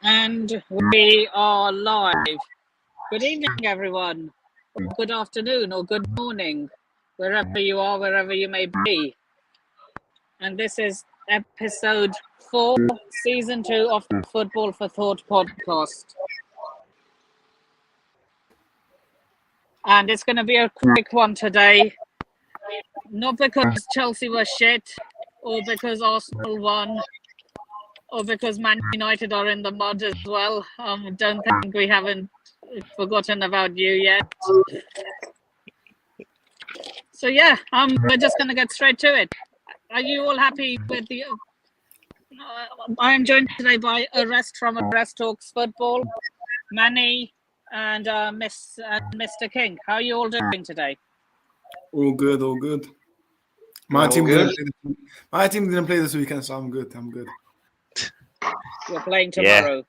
And we are live. Good evening, everyone. Or good afternoon or good morning, wherever you are, wherever you may be. And this is episode 4, season 2 of the Football for Thought podcast. And it's going to be a quick one today. Not because Chelsea were shit, or because Arsenal won, or because Man United are in the mud as well. Don't think we haven't forgotten about you yet. So yeah, we're just going to get straight to it. Are you all happy with the... I am joined today by Arrest from Arrest Talks Football, Manny, and Mr. King. How are you all doing today? All good, all good. My team didn't play this weekend, so I'm good. We're playing tomorrow.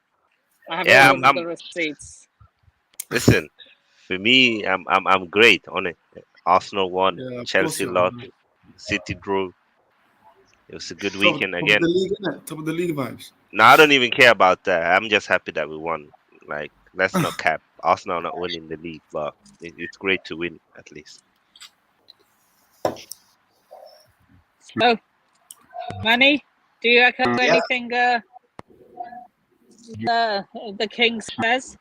I have all the receipts. Listen, for me, I'm great on it. Arsenal won, Chelsea lost, City drew. It was a good weekend again. Top of the league vibes. No, I don't even care about that. I'm just happy that we won. Like, let's not cap. Arsenal not winning the league, but it's great to win at least. So, Manny, do you echo anything the King says?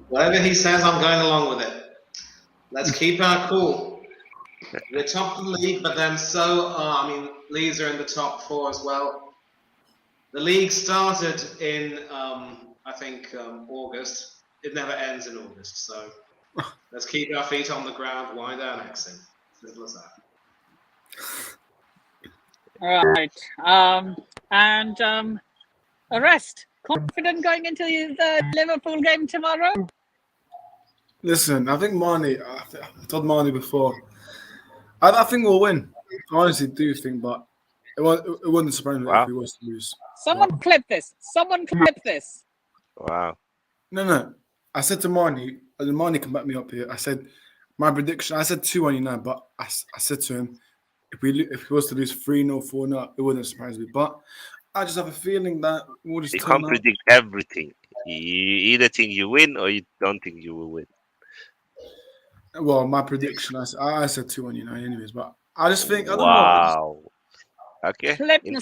Whatever he says, I'm going along with it. Let's keep our cool. We're top of the league, but then Leeds are in the top 4 as well. The league started in, August. It never ends in August, so let's keep our feet on the ground. Wind down, Exing. Simple as that. All right. Arrest. Confident going into the Liverpool game tomorrow? Listen, I think Marnie, I told Marnie before, I think we'll win. I honestly do think, but it wouldn't surprise me if we was to lose. Someone clip this. Wow. No. I said to Marnie, and Marnie can back me up here. I said, my prediction, I said 2-1 United, but I said to him, if we was to lose 3-0, 4-0, it wouldn't surprise me. But I just have a feeling that we'll just You can't predict everything. You either think you win or you don't think you will win. Well, my prediction, I said 2-1 United anyways, but I just think, I don't know. Okay. Clip the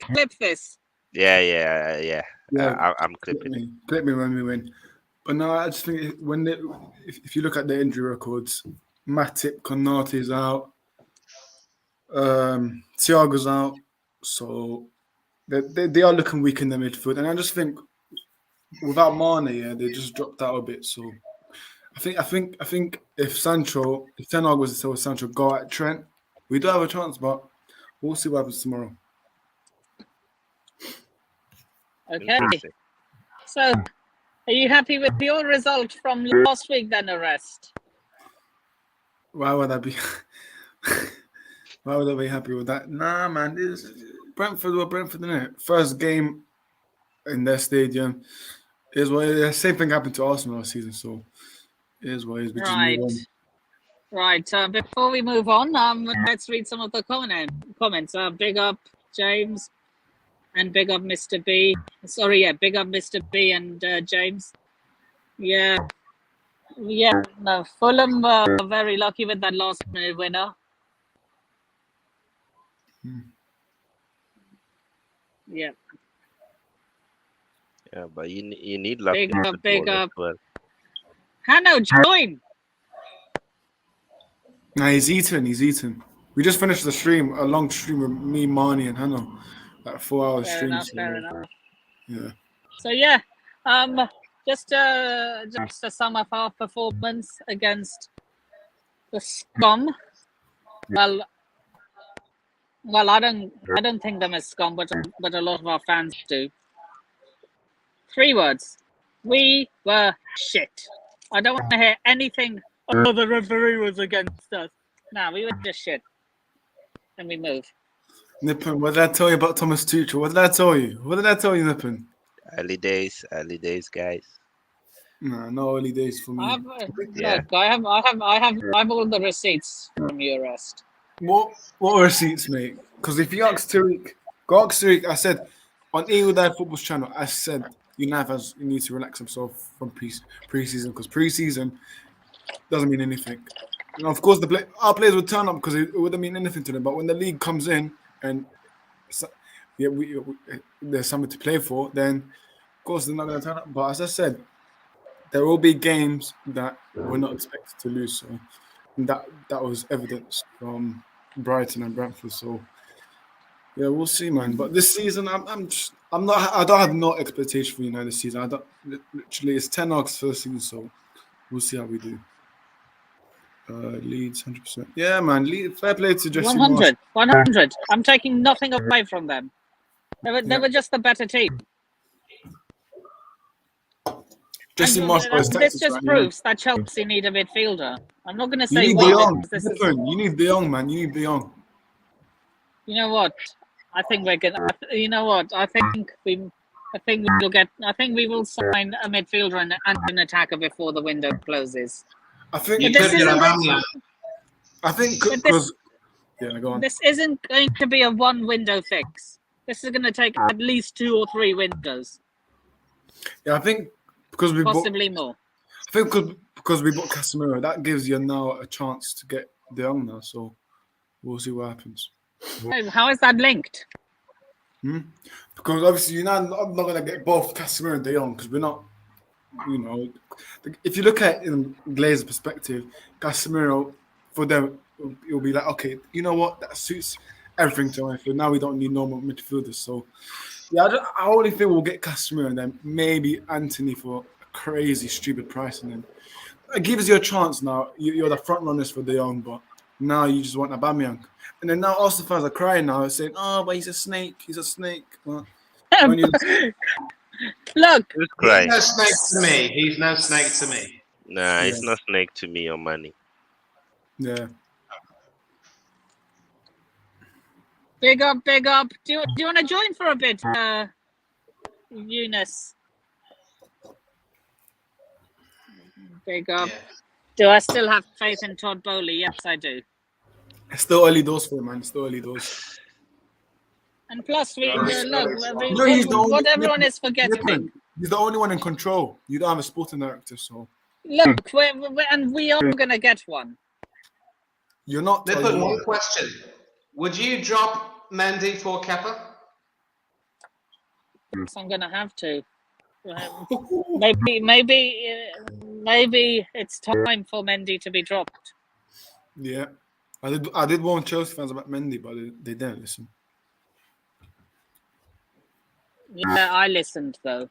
clip this. Yeah. I'm clipping. Clip me when we win. But no, I just think if you look at the injury records, Matip, Konate's out, Thiago's out, so they are looking weak in the midfield, and I just think without Mane, they just dropped out a bit. So I think if Ten Hag was to tell Sancho go at Trent, we do have a chance, but we'll see what happens tomorrow. Okay. So, are you happy with your result from last week then, Arrest? Why would I be? Why would I be happy with that? Nah, man. Brentford, innit? First game in their stadium is what the same thing happened to Arsenal last season. So, it is what it is. Right. Before we move on, let's read some of the comments. Big up James. And big up Mr. B. Big up Mr. B and James. Yeah. No, Fulham were very lucky with that last-minute winner. Yeah. Yeah, but you need luck. Big up. Hanno, join. Nah, he's eating. We just finished the stream, a long stream with me, Marnie, and Hanno. Like 4 hours stream. Fair enough. Yeah. So yeah, just to sum up our performance against the scum. Well, I don't think them as scum, but a lot of our fans do. 3 words: we were shit. I don't want to hear anything. Oh, the referee was against us. Nah, we were just shit, and we move. Nippon, what did I tell you about Thomas Tuchel? What did I tell you, Nippon? Early days, guys. No early days for me. I have all the receipts from your Arrest. What receipts, mate? Because if you ask Tariq, I said on EU Dive Football's channel, I said United need to relax himself from pre-season because pre-season doesn't mean anything. And of course, our players would turn up because it wouldn't mean anything to them. But when the league comes in and there's something to play for, then of course they're not going to turn up. But as I said, there will be games that we're not expected to lose. So that was evidence from Brighton and Brentford. So yeah, we'll see, man. But this season, I don't have no expectation for United this season. Literally, it's 10 August first season, so we'll see how we do. Leeds, 100%. Yeah, man. Fair play to Jesse 100. 100. I'm taking nothing away from them. They were just the better team. Jesse this just proves that Chelsea need a midfielder. I'm not going to say you need why. De Jong. You need De Jong, man. You need De Jong. You know what? I think we're gonna. You know what? I think we will sign a midfielder and an attacker before the window closes. I think because go on. This isn't going to be a one window fix. This is going to take at least 2 or 3 windows. Yeah, I think because we possibly more. I think because we bought Casemiro, that gives you now a chance to get De Jong now. So we'll see what happens. How is that linked? Because obviously you're not going to get both Casemiro and De Jong because we're not. You know, if you look at it in Glazer's perspective, Casemiro for them it'll be like, okay, you know what, that suits everything to us. Now we don't need normal midfielders. So yeah, I only think we'll get Casemiro and then maybe Anthony for a crazy stupid price, and then it gives you a chance. Now you're the front runners for De Jong, but now you just want Aubameyang, and then now Arsenal fans are crying now, saying, "Oh, but he's a snake. He's a snake." Well, Look, he's no snake to me. He's no snake to me. Nah, it's not snake to me or money. Yeah. Big up. Do you want to join for a bit, Eunice? Big up. Yeah. Do I still have faith in Todd Bowley? Yes, I do. It's still early doors for him, man. It's still early doors. And plus, what everyone is forgetting. He's the only one in control. You don't have a sporting director, so. Look, we are going to get one. You're not. Nippon, one question. Would you drop Mendy for Kepa? Yes, I'm going to have to. Maybe it's time for Mendy to be dropped. Yeah. I did warn Chelsea fans about Mendy, but they didn't listen. Yeah, I listened though.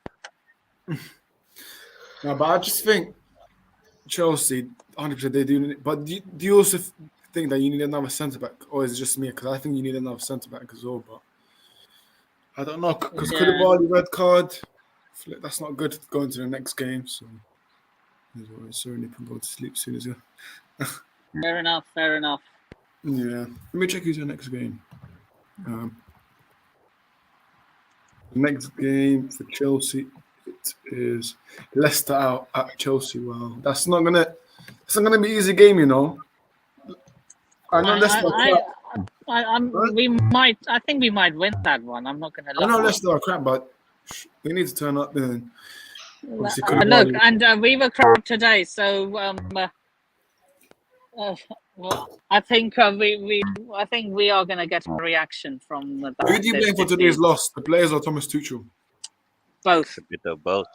No, but I just think Chelsea, 100% they do. But do you also think that you need another centre back, or is it just me? Because I think you need another centre back as well. But I don't know because Koulibaly red card. That's not good going to the next game. So sorry, Nick can go to sleep soon as you. Fair enough. Yeah, let me check who's the next game. Next game for Chelsea, it is Leicester out at Chelsea. Wow, that's not gonna be an easy game, you know. I know Leicester. I think we might win that one. I'm not gonna. I know Leicester are crap, but they need to turn up. Then look, and we were crap today, so well, I think we are going to get a reaction from the. Who do you blame for today's loss? The players or Thomas Tuchel? Both. A bit of both.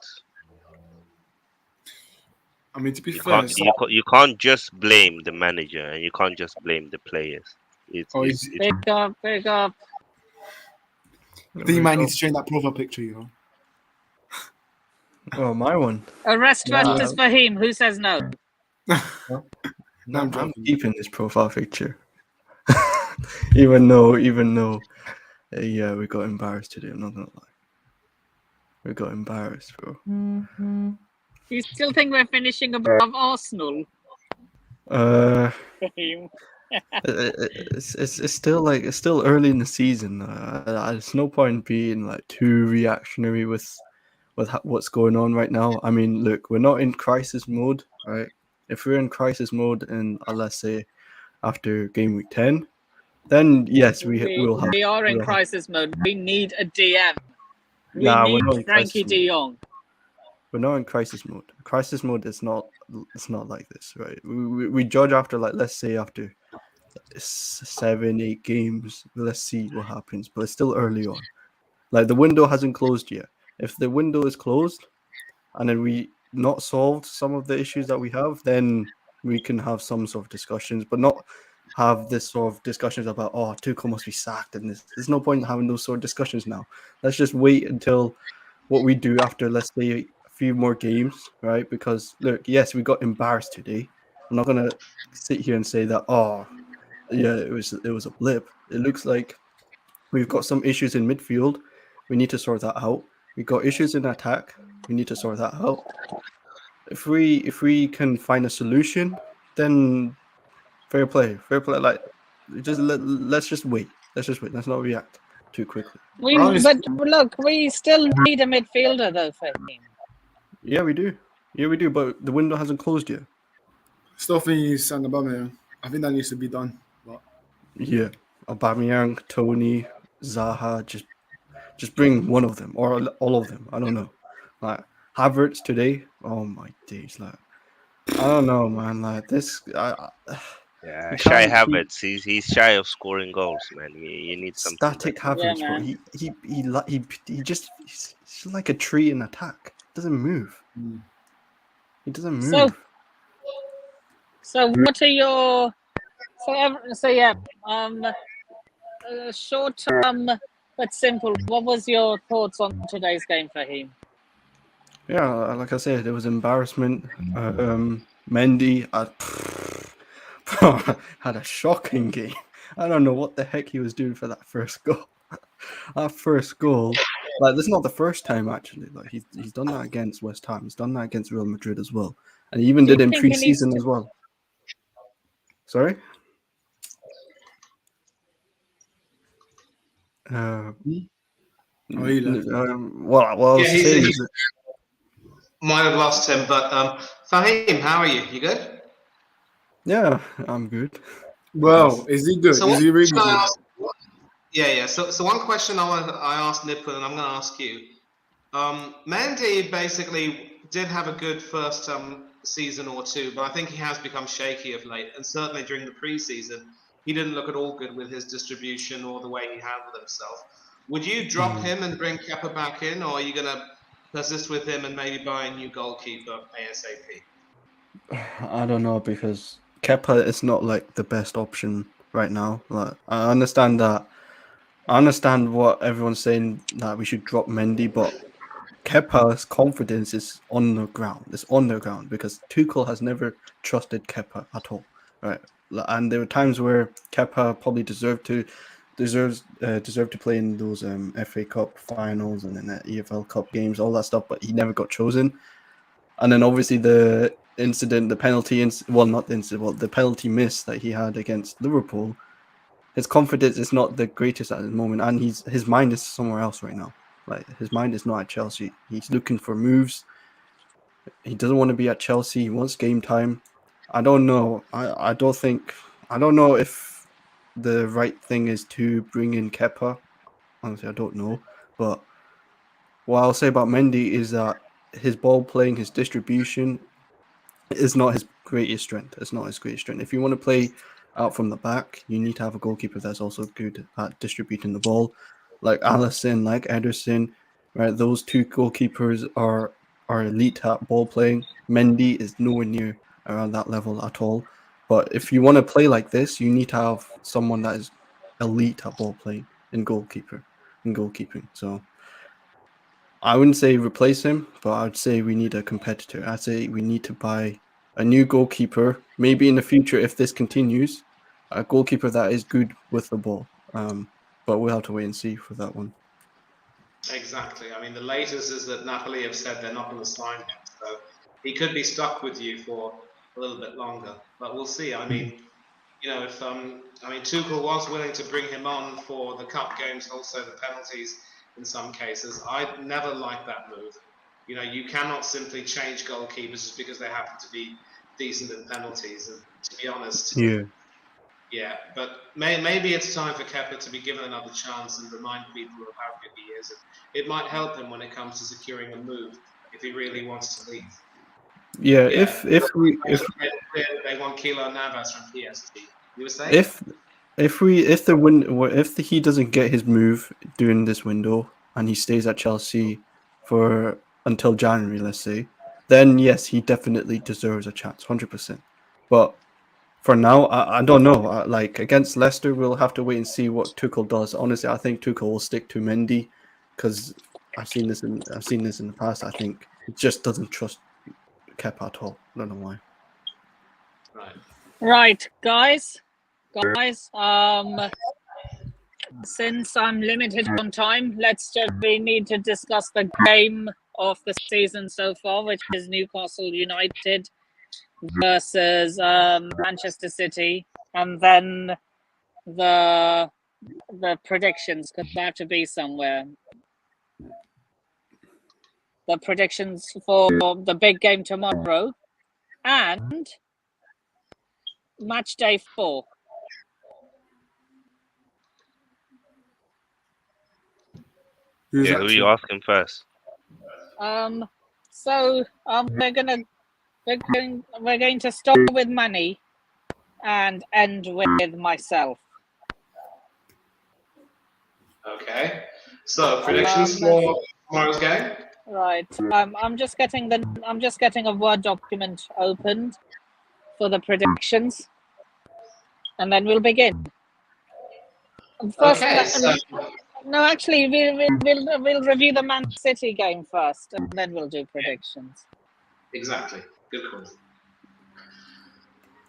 I mean, to be fair, you can't just blame the manager and you can't just blame the players. Big up. I think you might need to change that profile picture, you know. Oh, my one. Arrest Festus Fahim. Who says no? No, I'm keeping this profile picture. even though, yeah, we got embarrassed today. I'm not gonna lie. We got embarrassed, bro. Mm-hmm. Do you still think we're finishing above Arsenal? It's still early in the season. There's no point being like too reactionary with what's going on right now. I mean, look, we're not in crisis mode, right? If we're in crisis mode, and let's say after game week 10, then yes, we are in crisis mode. We need a DM. We Nah, we're need not in Frankie crisis De mode. Jong. We're not in crisis mode. Crisis mode is not. It's not like this, right? We judge after, like, let's say after 7, 8 games. Let's see what happens, but it's still early on. Like, the window hasn't closed yet. If the window is closed, and then we not solved some of the issues that we have, then we can have some sort of discussions, but not have this sort of discussions about, oh, Tuchel must be sacked, and there's no point in having those sort of discussions now. Let's just wait until what we do after, let's say, a few more games, right? Because look, yes, we got embarrassed today. I'm not gonna sit here and say that, oh, yeah, it was a blip. It looks like we've got some issues in midfield. We need to sort that out. We've got issues in attack. We need to sort that out. If we can find a solution, then fair play. Like, let's just wait. Let's just wait. Let's not react too quickly. But look, we still need a midfielder though for him. Yeah, we do. But the window hasn't closed yet. Still think he's Sander Aubameyang. I think that needs to be done. But yeah, Aubameyang, Tony, Zaha, just bring one of them or all of them. I don't know. Like Havertz today. Oh my days! Like I don't know, man. Like this. Yeah, Shy Havertz. He's shy of scoring goals, man. You need something static Havertz, yeah, bro. He's like a tree in attack. Doesn't move. He doesn't move. So what are your short term but simple? What was your thoughts on today's game for him? Yeah, like I said, there was embarrassment. Mendy had a shocking game. I don't know what the heck he was doing for that first goal. Like, this is not the first time actually. Like he's done that against West Ham. He's done that against Real Madrid as well, and he even did in pre-season as well. Sorry. he left. Might have lost him, but Fahim, how are you? You good? Yeah, I'm good. Well, is he good? So is he really good? Yeah. So one question I asked Nipun, and I'm going to ask you. Mendy basically did have a good first season or two, but I think he has become shaky of late, and certainly during the preseason, he didn't look at all good with his distribution or the way he handled himself. Would you drop him and bring Kepa back in, or are you going to persist with him and maybe buy a new goalkeeper ASAP? I don't know, because Kepa is not like the best option right now. Like, I understand what everyone's saying, that we should drop Mendy, but Kepa's confidence is on the ground. It's on the ground because Tuchel has never trusted Kepa at all, right? And there were times where Kepa probably deserved to play in those FA Cup finals and then the EFL Cup games, all that stuff, but he never got chosen. And then obviously the penalty miss that he had against Liverpool, his confidence is not the greatest at the moment, and his mind is somewhere else right now. Like, his mind is not at Chelsea. He's looking for moves. He doesn't want to be at Chelsea. He wants game time. I don't know. I don't know if the right thing is to bring in Kepa. Honestly, I don't know. But what I'll say about Mendy is that his ball playing, his distribution is not his greatest strength. It's not his greatest strength. If you want to play out from the back, you need to have a goalkeeper that's also good at distributing the ball. Like Alisson, like Ederson, right? Those two goalkeepers are elite at ball playing. Mendy is nowhere near around that level at all. But if you want to play like this, you need to have someone that is elite at ball playing in goalkeeping. So I wouldn't say replace him, but I'd say we need a competitor. I'd say we need to buy a new goalkeeper. Maybe in the future, if this continues, a goalkeeper that is good with the ball. But we'll have to wait and see for that one. Exactly. I mean, the latest is that Napoli have said they're not going to sign him, so he could be stuck with you for a little bit longer. But we'll see. I mean, if Tuchel was willing to bring him on for the cup games, also the penalties in some cases. I'd never like that move. You cannot simply change goalkeepers just because they happen to be decent in penalties. And to be honest, Yeah, but maybe it's time for Kepa to be given another chance and remind people of how good he is. It might help him when it comes to securing a move if he really wants to leave. Yeah, Yeah. if They want Keylor Navas from PSG. You were saying? if he doesn't get his move during this window and he stays at Chelsea for until January, let's say, then yes, he definitely deserves a chance, 100%. But for now, I don't know. Like against Leicester, we'll have to wait and see what Tuchel does. Honestly, I think Tuchel will stick to Mendy because I've seen this in the past. I think he just doesn't trust Kepa at all. I don't know why. Right. Guys. Since I'm limited on time, we need to discuss the game of the season so far, which is Newcastle United versus Manchester City, and then the predictions, because they have to be somewhere. The predictions for the big game tomorrow and match day 4. Who are you asking first? So we're going to start with Manny and end with myself. Okay. So predictions for tomorrow's game. Right. I'm just getting a Word document opened for the predictions, and then we'll begin. First, Okay. no, actually, we'll review the Man City game first, and then we'll do predictions. Exactly. Good call.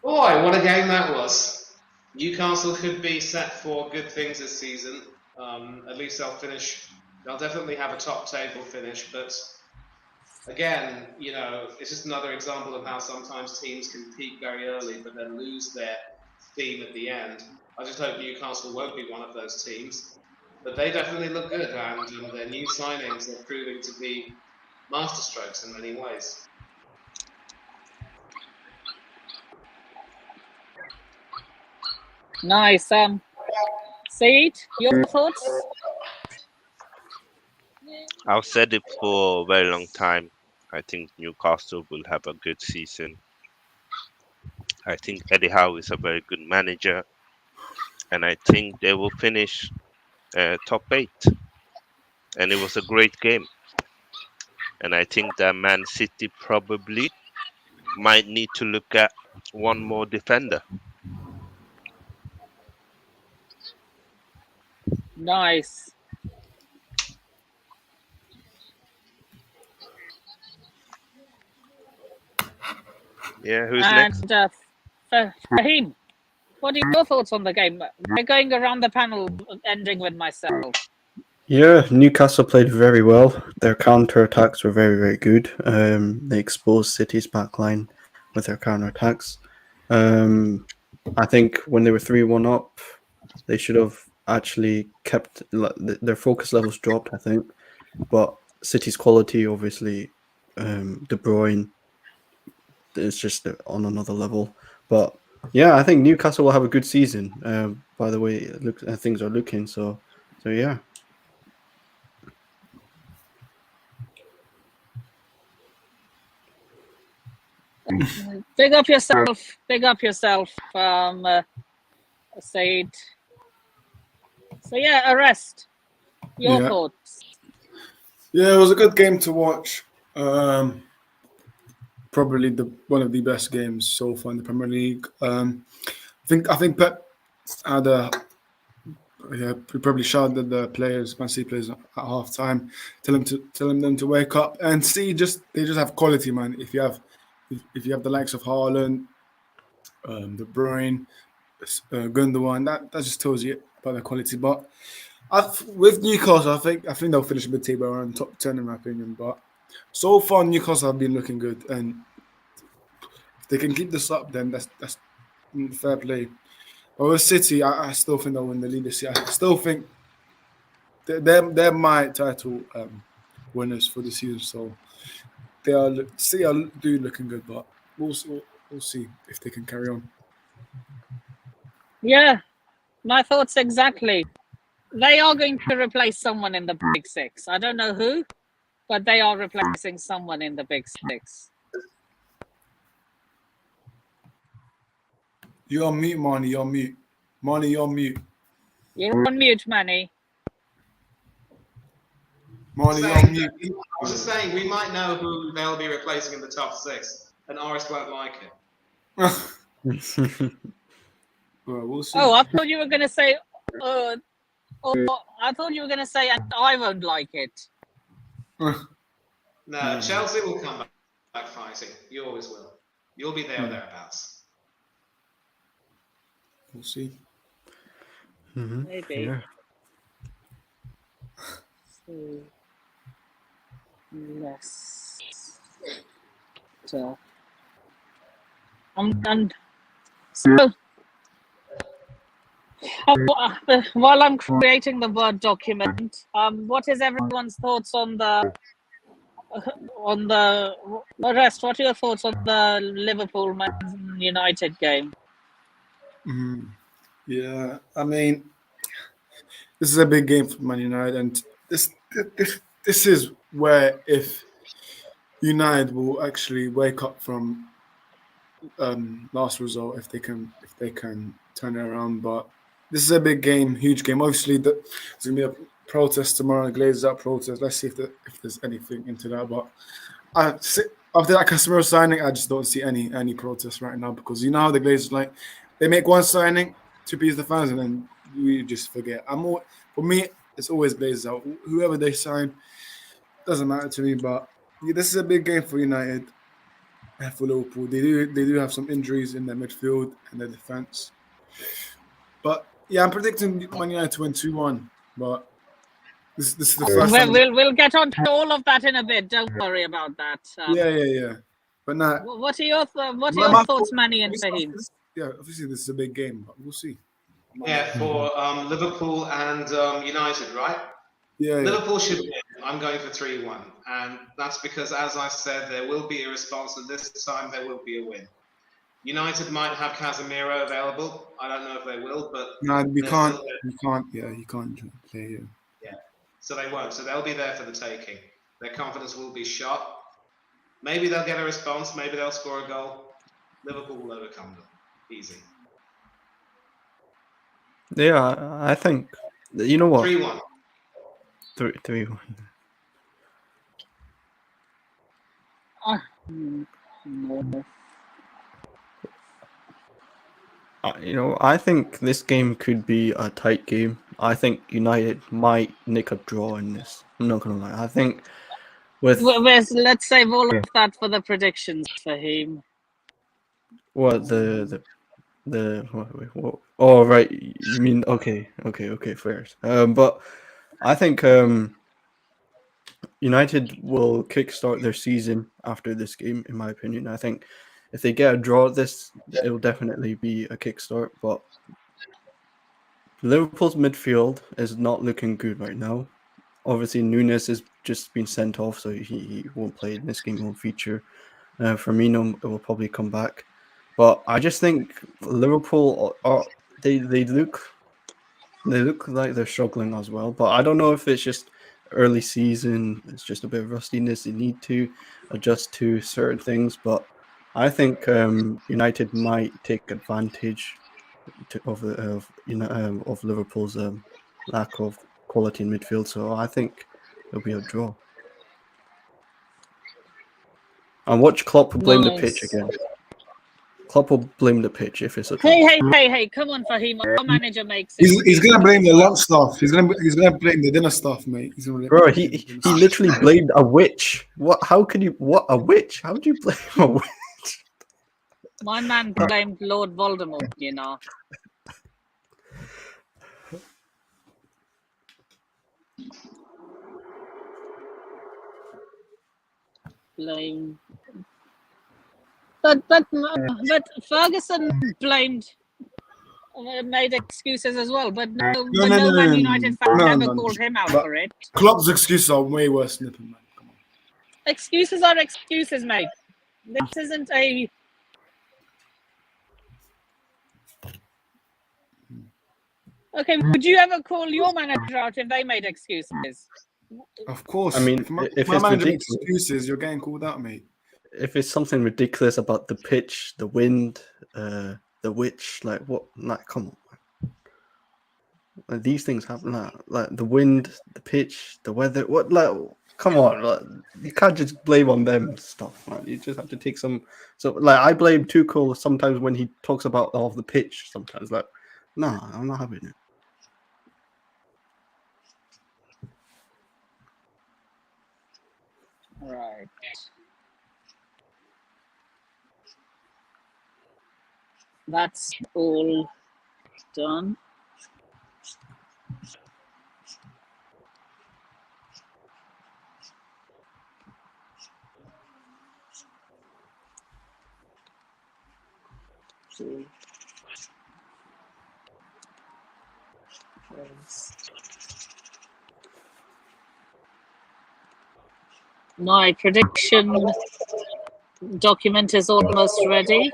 Boy, what a game that was. Newcastle could be set for good things this season. At least they'll definitely have a top table finish, but again, it's just another example of how sometimes teams can peak very early but then lose their steam at the end. I just hope Newcastle won't be one of those teams, but they definitely look good, and their new signings are proving to be masterstrokes in many ways. Nice. Said, your thoughts? I've said it for a very long time. I think Newcastle will have a good season. I think Eddie Howe is a very good manager, and I think they will finish top 8. And it was a great game. And I think that Man City probably might need to look at one more defender. Nice. Yeah, who's next? Fahim, what are your thoughts on the game? We're going around the panel, ending with myself. Yeah, Newcastle played very well. Their counter-attacks were very, very good. They exposed City's backline with their counter-attacks. I think when they were 3-1 up, they should have actually kept their focus levels dropped, I think. But City's quality, obviously, De Bruyne is just on another level. But yeah, I think Newcastle will have a good season. By the way, things are looking so yeah. Big up yourself, Said. So yeah, Arrest. Your thoughts? Yeah, it was a good game to watch. Probably one of the best games so far in the Premier League. I think Pep had he probably shouted the players, Man City players at half time, telling them to wake up and see. They just have quality, man. If you have the likes of Haaland, De Bruyne, Gundogan, that just tells you about their quality. But with Newcastle, I think they'll finish mid-table around top 10 in my opinion. But so far, Newcastle have been looking good, and if they can keep this up, then that's fair play. But with City, I still think they'll win the league this year. I still think they're my title winners for the season. So City are looking good, but we'll see if they can carry on. Yeah, my thoughts exactly. They are going to replace someone in the Big Six. I don't know who, but they are replacing someone in the Big Six. You're on mute, Marnie. You're on mute. Marnie, you're on mute. You're on mute, Manny. Marnie, you're on mute. I was just saying, we might know who they'll be replacing in the top 6, and Oris won't like it. Well, we'll see. Oh, I thought you were going to say, I thought you were going to say, and I won't like it. No, Chelsea will come back fighting. You always will. You'll be there or thereabouts. We'll see. Maybe. Yeah. Yes. So, and so, while I'm creating the Word document, what is everyone's thoughts on the rest? What are your thoughts on the Liverpool Man United game? Yeah, I mean, this is a big game for Man United, and this is where if United will actually wake up from last result, if they can turn it around. But this is a big game, huge game. Obviously, there's gonna be a protest tomorrow, a Glazers out protest. Let's see if there's anything into that. But after that Casemiro signing, I just don't see any protest right now, because you know how the Glazers like, they make one signing to please the fans, and then we just forget. For me, it's always Glazers out. Whoever they sign doesn't matter to me. But this is a big game for United and for Liverpool. They do have some injuries in their midfield and their defense. But yeah, I'm predicting Man United to win 2-1. But this is the first time. We'll get on to all of that in a bit. Don't worry about that. Yeah. But now, what are your thoughts, Manny and Fahim? Yeah, obviously this is a big game, but we'll see. Yeah, for Liverpool and United, right? Yeah. Liverpool should win. I'm going for 3-1. And that's because, as I said, there will be a response, and this time there will be a win. United might have Casemiro available. I don't know if they will, but... No, we can't. Yeah, you can't play here. Yeah, so they won't. So they'll be there for the taking. Their confidence will be shot. Maybe they'll get a response. Maybe they'll score a goal. Liverpool will overcome them. Easy. Yeah, I think, you know what? 3-1. 3-1. No. I think this game could be a tight game. I think United might nick a draw in this. I'm not gonna lie. I think Let's save all of that for the predictions, Fahim. what what? Oh, right. You mean okay, fair. But I think United will kickstart their season after this game, in my opinion. I think if they get a draw at this, it will definitely be a kickstart. But Liverpool's midfield is not looking good right now. Obviously, Nunes has just been sent off, so he won't play in this game, won't feature. Firmino will probably come back. But I just think Liverpool they look like they're struggling as well. But I don't know if it's just early season, it's just a bit of rustiness. They need to adjust to certain things. But I think United might take advantage of Liverpool's lack of quality in midfield. So I think it'll be a draw. And watch Klopp blame the pitch again. Klopp will blame the pitch if it's a draw. Hey! Come on, Fahim. Our manager makes it. He's gonna blame the lunch stuff. He's gonna blame the dinner stuff, mate. Bro, he literally blamed a witch. What? How could you? What, a witch? How would you blame a witch? My man blamed Lord Voldemort, you know. Blame. But Ferguson made excuses as well. But no Man United fan ever called him out for it. Klopp's excuses are way worse than man. Come on. Excuses are excuses, mate. This isn't a. Okay, would you ever call your manager out if they made excuses? Of course. I mean, if if my it's manager makes ridiculous, excuses, you're getting called out, mate. if it's something ridiculous about the pitch, the wind, the witch, like what? Like, come on. Like, these things happen. Like the wind, the pitch, the weather. What? Like, come on. Like, you can't just blame on them stuff. Man. You just have to take some. So, like, I blame Tuchel sometimes when he talks about the pitch. Sometimes, like, nah, I'm not having it. Right. That's all done. See. My prediction document is almost ready.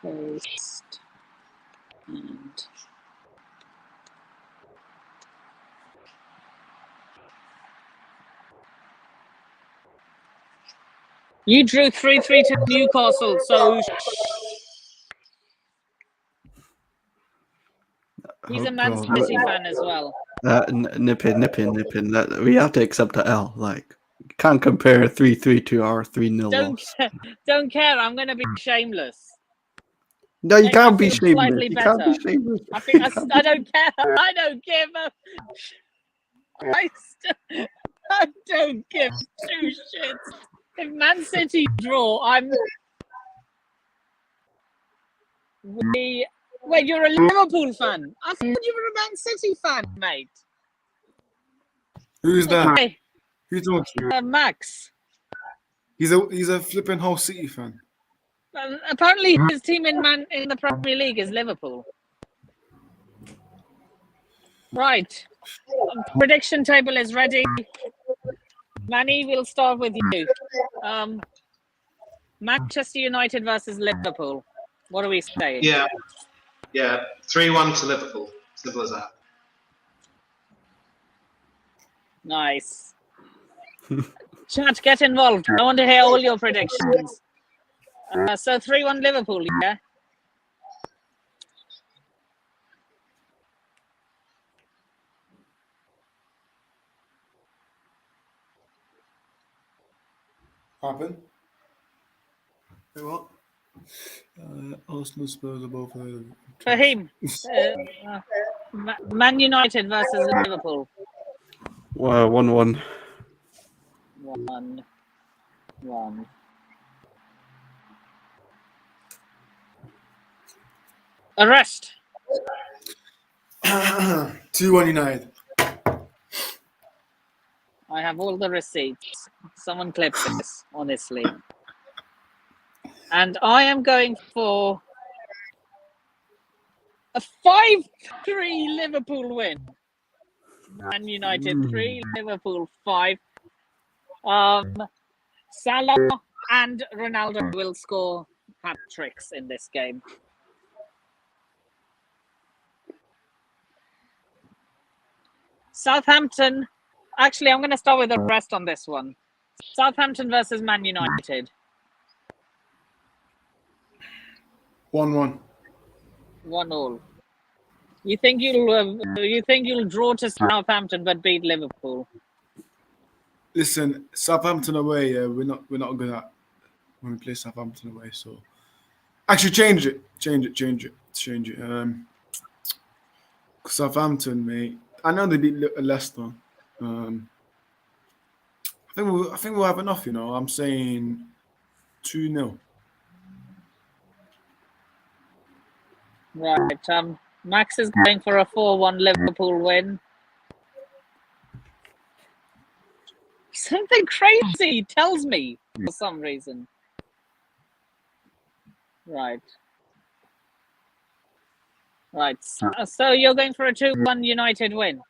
Paste and you drew 3-3 to Newcastle, so he's a Man City fan as well. Nip in. We have to accept the L. Like, can't compare 3-3 to our 3-0 loss. Don't care. I'm going to be shameless. No, you I can't be feel shameless. slightly You can't be better. shameless. I don't care. I don't give a. I don't give two shits. If Man City draw, Wait, you're a Liverpool fan. I thought you were a Man City fan, mate. Who's that? Okay, Who's talking? Max. He's a flipping Hull City fan. Apparently, his team in the Premier League is Liverpool. Right. Prediction table is ready. Manny, we'll start with you. Manchester United versus Liverpool. What are we saying? Yeah. 3-1 to Liverpool. Simple as that. Nice. Chat, get involved. I want to hear all your predictions. So 3-1 Liverpool, yeah? Happen. Wait, what? Arsenal, Spurs are both. Fahim, Man United versus Liverpool. 1-1. 1-1. Arrest. 2-1 United. I have all the receipts. Someone clip this, honestly. And I am going for a 5-3 Liverpool win. Man United 3, Liverpool 5. Salah and Ronaldo will score hat-tricks in this game. Southampton. Actually, I'm going to start with the rest on this one. Southampton versus Man United. 1-1. 1-1. You think you'll draw to Southampton but beat Liverpool? Listen, Southampton away. Yeah, we're not good at when we play Southampton away. So, actually, change it. Southampton, mate. I know they beat Leicester. I think we'll have enough. I'm saying 2-0. Right. Max is going for a 4-1 Liverpool win. Something crazy tells me for some reason. Right. So you're going for a 2-1 United win.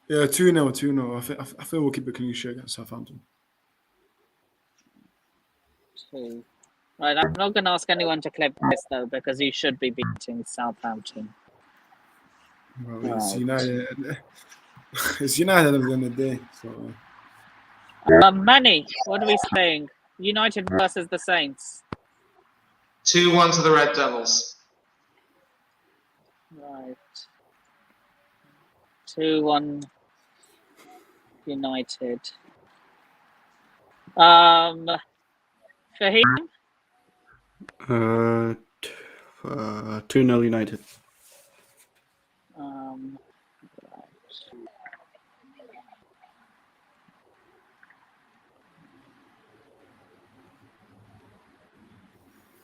Yeah, 2-0. I feel we'll keep a clean sheet against Southampton. 2. Right, I'm not going to ask anyone to clip this though, because you should be beating Southampton. Well, it's Right. United. It's United at the end of the day. So Manny, what are we saying? United versus the Saints. 2-1 to the Red Devils. Right. 2-1 United. Fahim? 2-0 United. Right.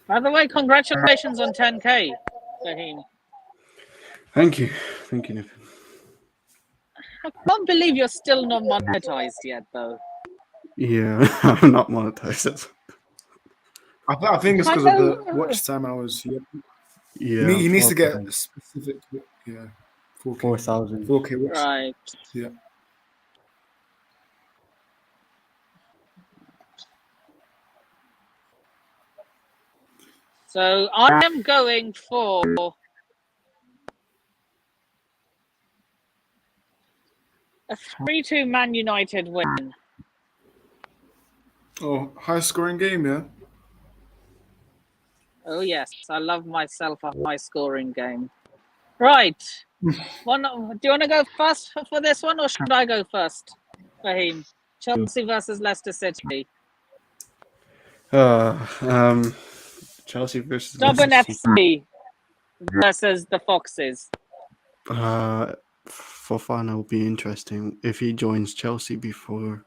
By the way, congratulations on 10K, Fahim. Thank you, Nick. I can't believe you're still not monetized yet, though. Yeah, I'm not monetized. I think it's I because of know. the watch time hours. Yeah. Yeah, He needs to get 4,000. specific. Yeah. 4K. 4,000. 4K watch. Right. Yeah. So I am going for a 3-2 Man United win. Oh, high scoring game, yeah. Oh yes, I love myself a high scoring game. Right. Do you want to go first for this one, or should I go first, Fahim? Chelsea versus Leicester City. Chelsea versus Dublin Leicester City. FC versus the Foxes. Fofana will be interesting if he joins Chelsea before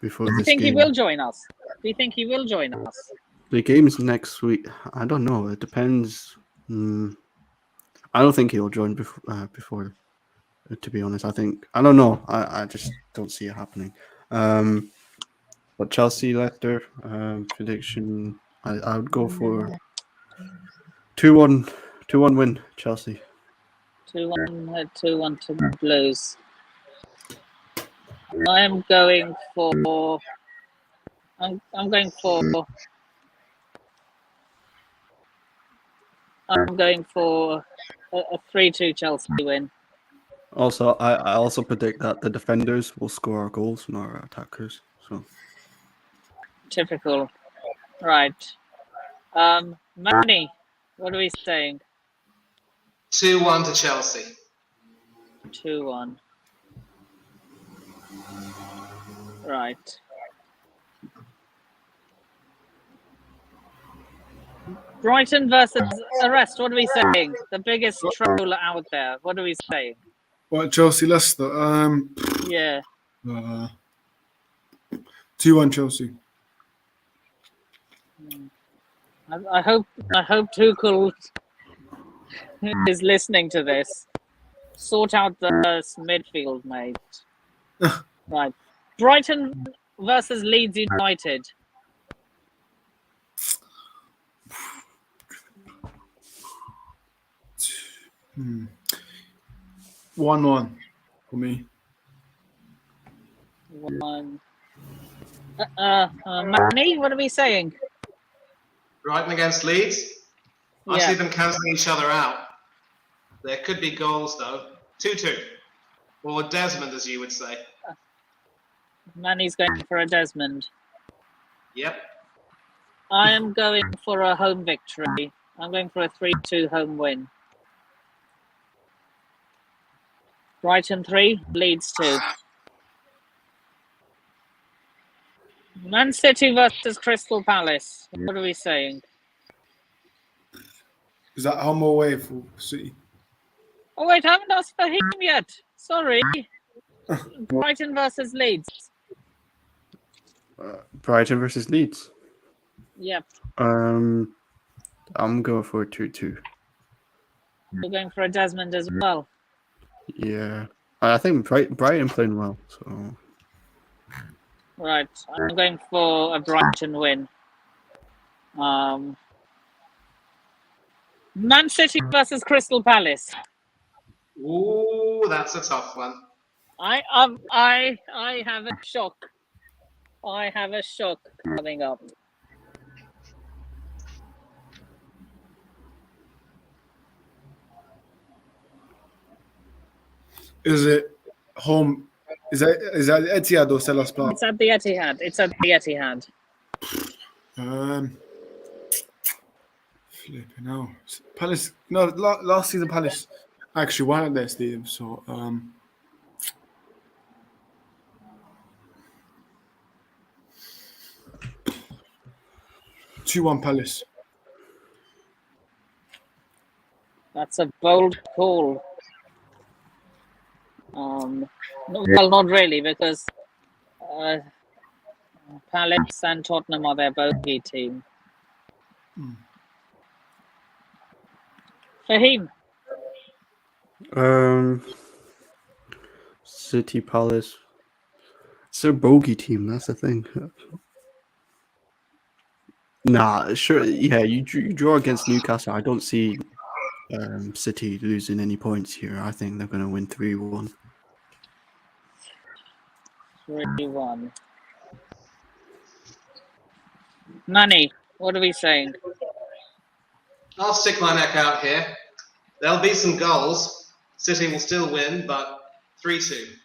Do you this think game. he will join us? Do you think he will join us? The game's next week. I don't know. It depends. I don't think he'll join before. To be honest, I don't know. I just don't see it happening. But Chelsea Leicester prediction. I would go for 2-1 win Chelsea. 2-1 to the Blues. I am going for. I'm going for. I'm going for a 3-2 Chelsea win. Also, I also predict that the defenders will score our goals, not our attackers. So Typical. Right. Manny, what are we saying? 2-1 to Chelsea. 2-1. Right. Brighton versus Arrest. What are we saying? The biggest troll out there. What are we saying? What, Chelsea Leicester? Yeah. 2-1 Chelsea. I hope Tuchel is listening to this. Sort out the midfield, mate. Right. Brighton versus Leeds United. Hmm. 1-1 for me. 1. Manny, what are we saying? Brighton against Leeds. I Yeah. see them cancelling each other out. There could be goals though. 2-2. Or Desmond, as you would say. Manny's going for a Desmond. Yep. I am going for a home victory. I'm going for a 3-2 home win. Brighton 3, Leeds 2. Man City versus Crystal Palace. What are we saying? Is that home or away for City? Oh wait, I haven't asked for him yet. Sorry. Brighton versus Leeds. Brighton versus Leeds. Yep. I'm going for a 2-2. We're going for a Desmond as well. Yeah, I think Brighton playing well. So Right. I'm going for a Brighton win. Man City versus Crystal Palace. Ooh, that's a tough one. I have a shock. I have a shock coming up. Is it home? Is that Etihad or Selhurst Park? It's at the Etihad. It's at the Etihad. Flipping hell. Palace. No, last season Palace actually won at their stadium. So 2-1 Palace. That's a bold call. Well, not really, because Palace and Tottenham are their bogey team. Fahim, City Palace. It's their bogey team. That's the thing. Nah, sure. Yeah, you draw against Newcastle. I don't see City losing any points here. I think they're going to win 3-1. 3-1. Manny, what are we saying? I'll stick my neck out here. There'll be some goals. City will still win, but 3-2.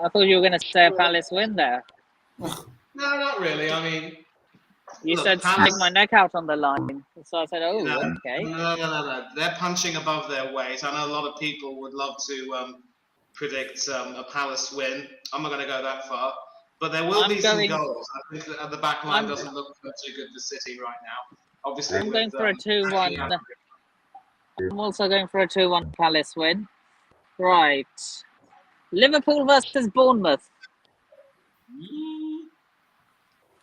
I thought you were going to say a Palace win there. No, not really. I mean, You look, said Palace- stick my neck out on the line. So I said, oh, No, okay. No. They're punching above their weight. I know a lot of people would love to predict a Palace win. I'm not going to go that far. But there will be some goals. I think that the back line doesn't look too good for City right now. Obviously, I'm going for a 2-1. I'm also going for a 2-1 Palace win. Right. Liverpool versus Bournemouth.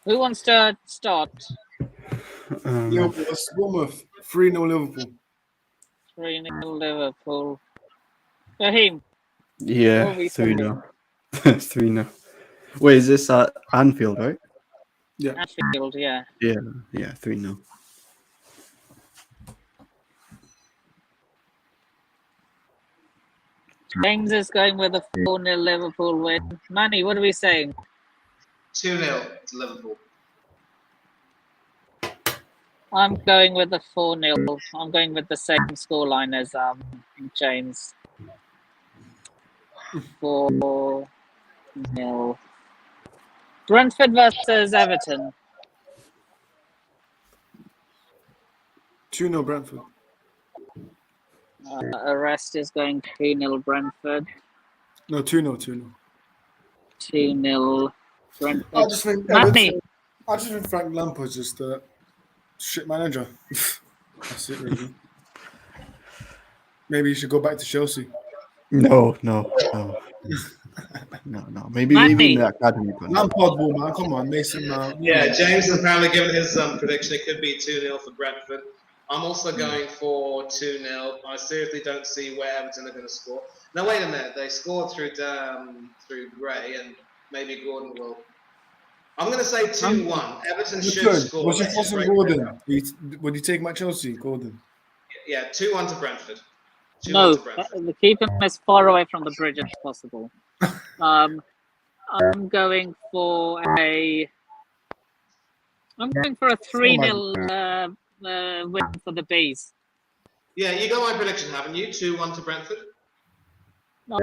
Who wants to start? Liverpool versus Bournemouth. 3-0 Liverpool. 3-0 Liverpool. Fahim, Yeah, What are we 3-0. 3-0. Wait, is this at Anfield, right? Anfield, yeah. Yeah, 3-0. James is going with a 4-0 Liverpool win. Manny, what are we saying? 2-0 to Liverpool. I'm going with the 4-0. I'm going with the same scoreline as James. 4-0. Brentford versus Everton. 2-0 Brentford. Arrest is going 2-0 Brentford. No, 2-0. 2-0 Brentford. I just think Manny, Frank Lampard's just a shit manager. That's it, really. Maybe he should go back to Chelsea. No. Maybe Manny. even the academy. But no. Lampard ball, man. Come on, Mason Mount. Yeah, James has apparently given his prediction. It could be 2-0 for Brentford. I'm also going for 2-0. I seriously don't see where Everton are going to score. Now, wait a minute. They scored through Gray, and maybe Gordon will. I'm going to say 2-1. Everton should score. Was you forcing Gordon? Would you take my Chelsea, Gordon? Yeah, 2-1 to Brentford. 2-1 no, to Brentford. keep him as far away from the bridge as possible. I'm going for a 3-0 win for the Bees. Yeah, you got my prediction, haven't you? 2-1 to Brentford. No,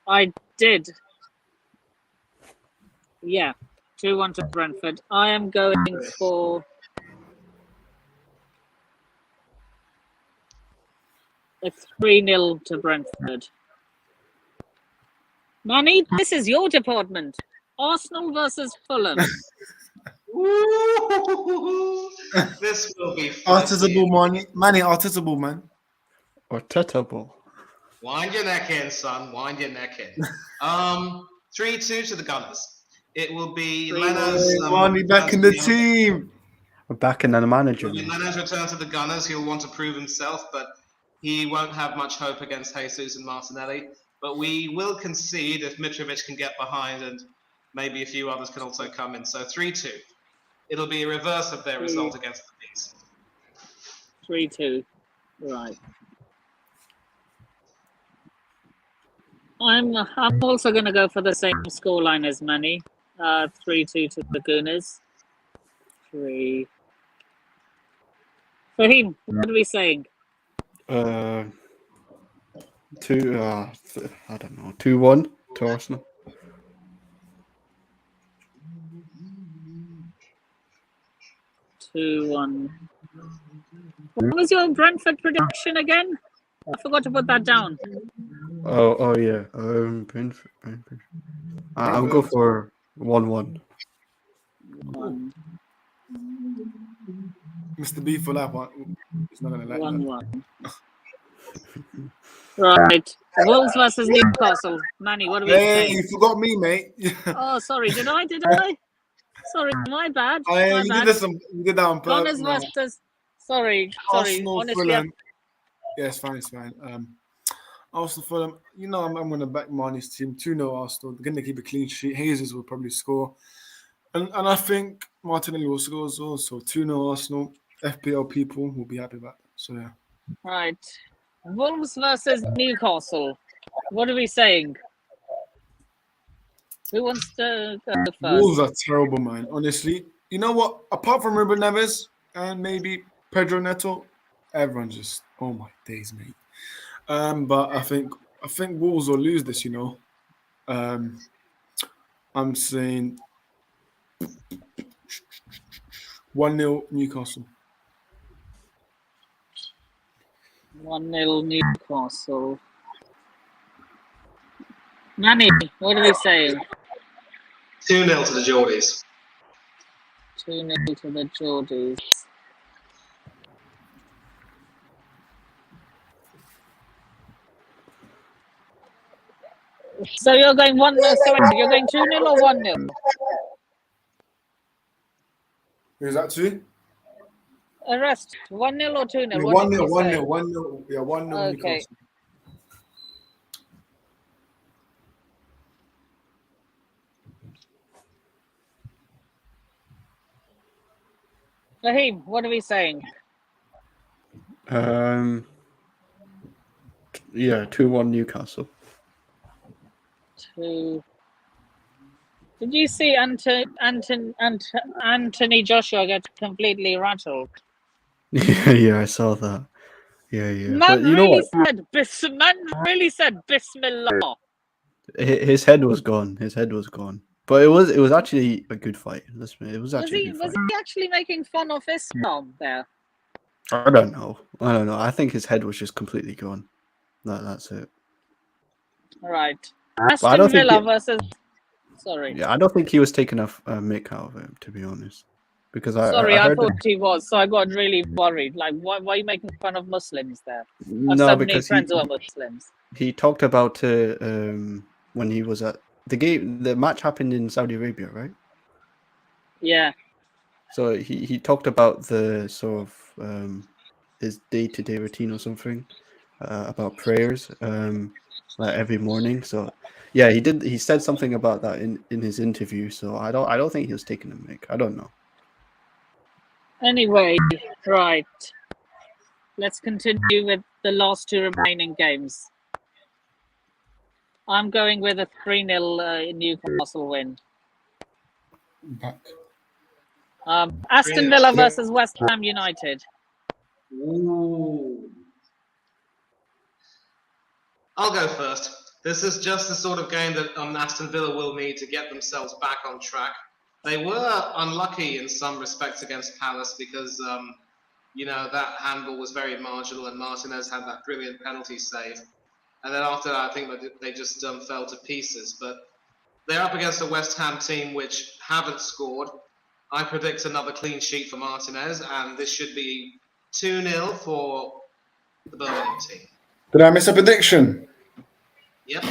I did. Yeah, 2-1 to Brentford. I am going for a 3-0 to Brentford. Manny, this is your department. Arsenal versus Fulham. Ooh, this will be fun. Arteta ball, Manny. Arteta ball, man. Or Tetable. Wind your neck in, son. Wind your neck in. 3-2 to the Gunners. It will be Leno's. Manny back in the team. We're back in the manager. When Leno's return to the Gunners, he'll want to prove himself, but he won't have much hope against Jesus and Martinelli. But we will concede if Mitrovic can get behind, and maybe a few others can also come in. So 3-2. It'll be a reverse of their result against the Bees. 3-2. Right. I'm also going to go for the same scoreline as Manny. 3-2 to the Gunners. 3. Fahim, what are we saying? I don't know, 2-1 to Arsenal. Two, 1. What was your Brentford prediction again? I forgot to put that down. Oh yeah. Brentford. I'll go for 1-1. 1, Mr. B for that one. He's not gonna like 1, that. 1. Right. Wolves versus Newcastle. Manny, what are we Hey, saying? you forgot me, mate. Oh, sorry. Did I? Sorry, my bad. My You bad. did that on purpose. Gunners No. versus. Sorry. Arsenal, Honestly, Fulham. Yeah, it's fine. Arsenal, Fulham. You know, I'm going to back Marnie's team. 2-0 Arsenal. They're going to keep a clean sheet. Jesus will probably score. And I think Martinelli will score as well. So 2-0 Arsenal. FPL people will be happy about that. So, yeah. right. Wolves versus Newcastle. What are we saying? Who wants to go first? Wolves are terrible, man. Honestly. You know what? Apart from Ruben Neves and maybe Pedro Neto, everyone just, oh my days, mate. But I think Wolves will lose this, you know. I'm saying 1-0 Newcastle. 1-0 Newcastle. Manny, what are we saying? 2-0 to the Geordies. 2-0 to the Geordies. So you're going 1-0. Sorry, you're going 2-0 or 1-0? Who's that to? Arrest. 1-0 or 2-0? Yeah, What did 1-0, you say? 1-0. Yeah, 1-0 Okay. Newcastle. Raheem, what are we saying? Yeah, 2-1 Newcastle. 2. Did you see Anthony Joshua get completely rattled? Yeah, I saw that. Yeah. Man But you know really what? said Bismillah. His head was gone. But it was actually a good fight. It was actually a good Was fight. he actually making fun of Islam there? I don't know. I think his head was just completely gone. That's it. Right. I Aston don't think Villa versus. Sorry. Yeah, I don't think he was taking a mick out of him, to be honest. Because I heard thought he was, so I got really worried. Like, why are you making fun of Muslims there? I've no, so many because friends who are Muslims. he talked about when he was at the match happened in Saudi Arabia, right? Yeah. So he talked about the sort of his day-to-day routine or something about prayers like every morning. So yeah, he said something about that in his interview. So I don't think he was taking a mick. I don't know. Anyway, right. Let's continue with the last two remaining games. I'm going with a 3-0 Newcastle win. Back. Aston Villa versus West Ham United. Ooh. I'll go first. This is just the sort of game that Aston Villa will need to get themselves back on track. They were unlucky in some respects against Palace because, that handball was very marginal and Martinez had that brilliant penalty save. And then after that, I think they just fell to pieces. But they're up against a West Ham team which haven't scored. I predict another clean sheet for Martinez, and this should be 2-0 for the Birmingham team. Did I miss a prediction? Yep.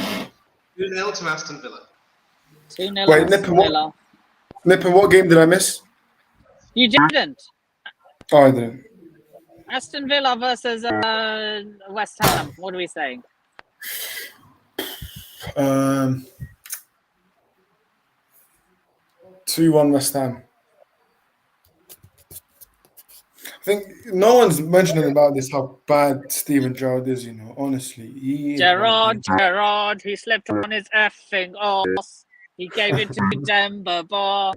2-0 to Aston Villa. 2-0 Wait, Aston Villa. Nippon, what game did I miss? You didn't. Oh, I didn't. Aston Villa versus West Ham. What are we saying? 2-1 West Ham. I think no one's mentioning about this, how bad Steven Gerrard is, honestly. Gerrard, he slept on his effing ass. He gave it to Demba Ba.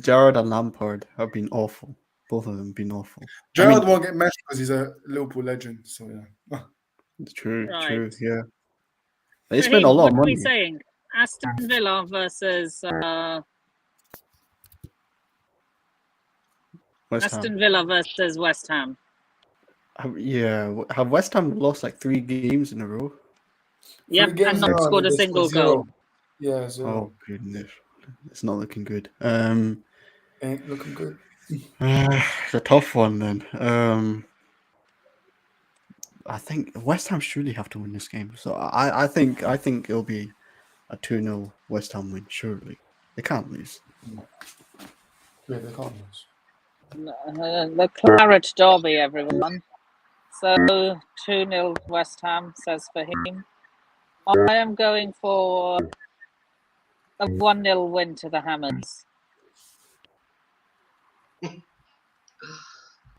Gerrard and Lampard have been awful. Both of them been awful. Gerrard won't get mentioned because he's a Liverpool legend. So yeah. True, Right. yeah. They spent Raheem, a lot what of are we money. saying? Aston Villa versus West Ham. Aston Villa versus West Ham. Have West Ham lost like 3 games in a row? Yep, 3 games and in a not row, scored a they single scored goal. 0. Yeah, 0. Oh goodness, it's not looking good. Ain't looking good. It's a tough one then. I think West Ham surely have to win this game. So I think it'll be a 2-0 West Ham win. Surely they can't lose. Yeah, they can't lose. The Claret Derby, everyone. So 2-0 West Ham, says Fahim. I am going for a 1-0 win to the Hammers.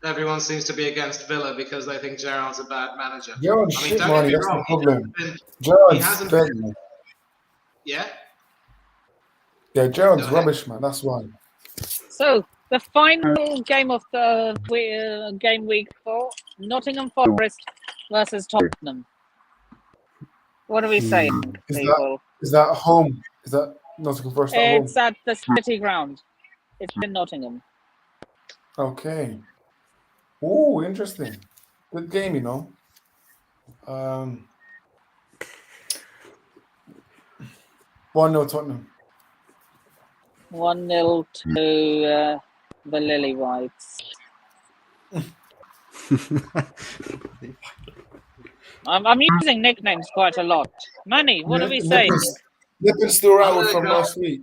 Everyone seems to be against Villa because they think Gerrard's a bad manager. Gerrard's I mean, shit, don't get man. me That's wrong, the he problem. hasn't been- Gerrard's hasn't dead, been- man. Yeah? Yeah, Gerrard's Go ahead. rubbish, man. That's why. So the final game of the game week 4, Nottingham Forest versus Tottenham. What are we saying, Is people? Is that home? Is that Nottingham Forest at home? It's at the City Ground. It's in Nottingham. Okay. Oh, interesting. Good game, you know. 1-0 Tottenham. 1-0 to the Lily Whites. I'm using nicknames quite a lot. Manny, what are we saying? Nippin's still I'm rattled gonna from go- last week.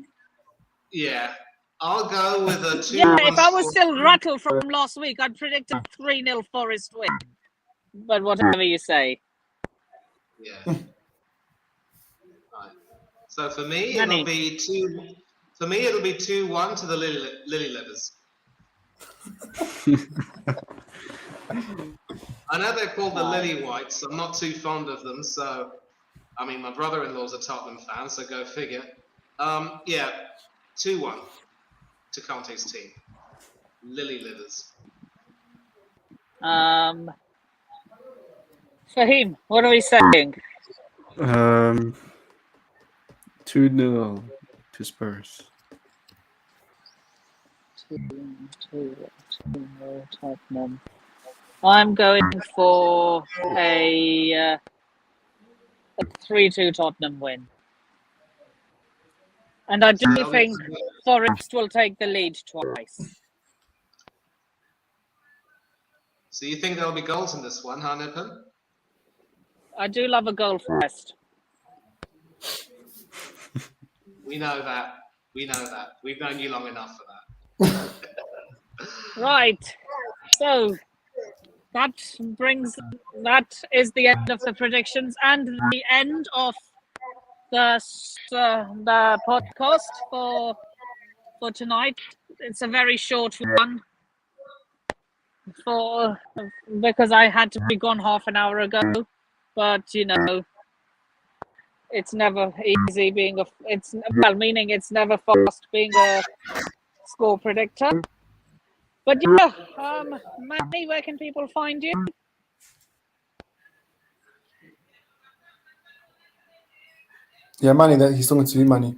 Yeah. I'll go with a 2-1 Yeah, if I was score. still rattled from last week, I'd predicted 3-0 Forest win. But whatever you say. Yeah. Right. So for me, Manny. it'll be 2. For me, it'll be 2-1 to the Lily Livers. I know they're called the Lily Whites. I'm not too fond of them, so I mean, my brother-in-law's a Tottenham fan, so go figure. Yeah, 2-1 to Conte's team. Lily Livers. Fahim, what are we saying? 2-0 to Spurs. 2-0 Tottenham. I'm going for a 3-2 Tottenham win. And I do think Forest will take the lead twice. So you think there'll be goals in this one, huh, Nippon? I do love a goal Forest. We know that. We know that. We've known you long enough for that. Right. So that is the end of the predictions and the end of the podcast for tonight. It's a very short one because I had to be gone half an hour ago. But you know, it's never easy being meaning it's never fast being a score predictor. But yeah, Manny, where can people find you? Yeah, Manny, that he's talking to you, Manny.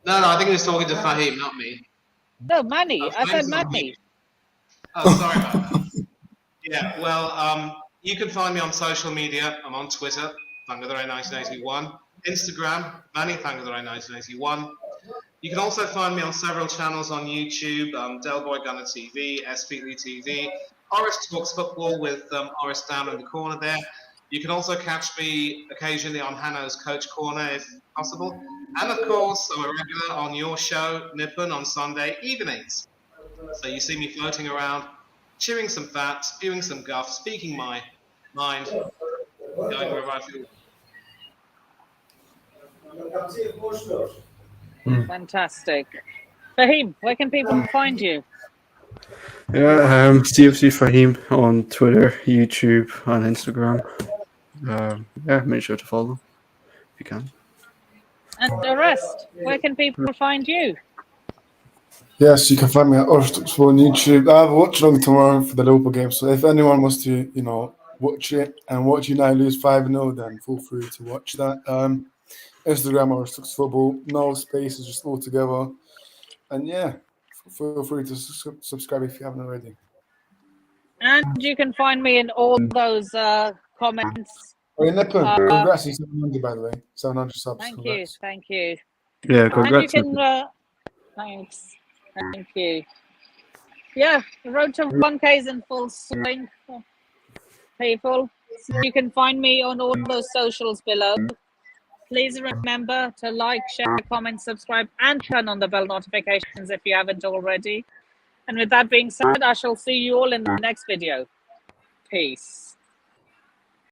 No, I think he was talking to Fahim, not me. No, Manny. Oh, I said Fahim's not Manny. me. Oh, sorry about that. Yeah, well, you can find me on social media. I'm on Twitter, Fangatherai1981. Instagram, Manny Fangatherai1981. You can also find me on several channels on YouTube, Delboy Gunner TV, SPLE TV, Horace Talks Football with Horace down in the corner there. You can also catch me occasionally on Hanno's Coach Corner if possible. And of course, I'm a regular on your show, Nippon, on Sunday evenings. So you see me floating around, chewing some fat, spewing some guff, speaking my mind, going wherever I feel. Fantastic. Fahim, where can people find you? Yeah, CFC Fahim on Twitter, YouTube, and Instagram. Yeah, make sure to follow if you can. And the rest, where can people find you? Yes, you can find me at Orstoks on YouTube. I have a watch along tomorrow for the Liverpool game. So if anyone wants to, watch it and watch United lose 5-0, then feel free to watch that. Instagram Orstoks Football, no spaces, just all together. And yeah, feel free to subscribe if you haven't already. And you can find me in all those comments. Oh, yeah, Nippon, congrats on 700, by the way. 700 subs. Thank Congrats. you. Thank you. Yeah, And you congrats. can, thanks. Thank you. Yeah, the road to 1K is in full swing, people. So you can find me on all those socials below. Please remember to like, share, comment, subscribe, and turn on the bell notifications if you haven't already. And with that being said, I shall see you all in the next video. Peace.